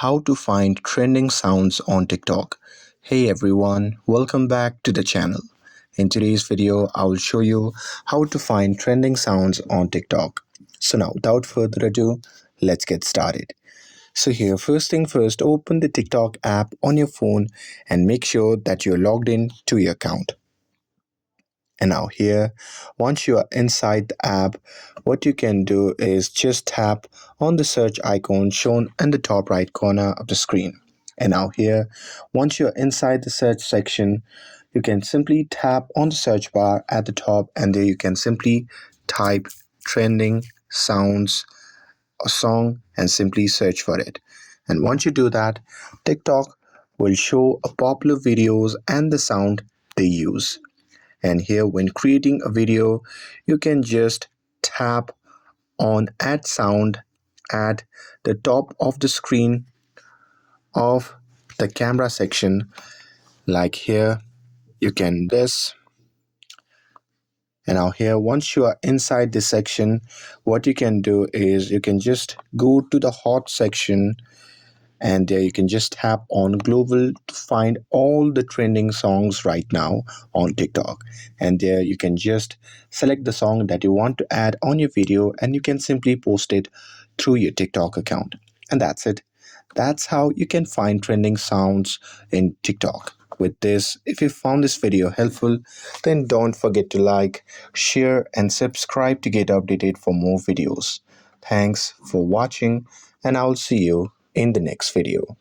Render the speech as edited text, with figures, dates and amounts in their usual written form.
how to find trending sounds on TikTok. Hey everyone, welcome back to the channel. In today's video, I will show you how to find trending sounds on TikTok. So now, without further ado, let's get started. So here, first thing first, open the TikTok app on your phone and make sure that you're logged in to your account. And now here, once you are inside the app, what you can do is just tap on the search icon shown in the top right corner of the screen. And now here, once you're inside the search section, you can simply tap on the search bar at the top, and there you can simply type trending sounds a song and simply search for it. And once you do that, TikTok will show a popular videos and the sound they use. And here, when creating a video, you can just tap on add sound at the top of the screen of the camera section. Like here, you can this. And now here, once you are inside this section, what you can do is you can just go to the hot section, and there you can just tap on global to find all the trending songs right now on TikTok. And there you can just select the song that you want to add on your video, and you can simply post it through your TikTok account. And that's it. That's how you can find trending sounds in TikTok. With this, if you found this video helpful, then don't forget to like, share, and subscribe to get updated for more videos. Thanks for watching, and I'll see you in the next video.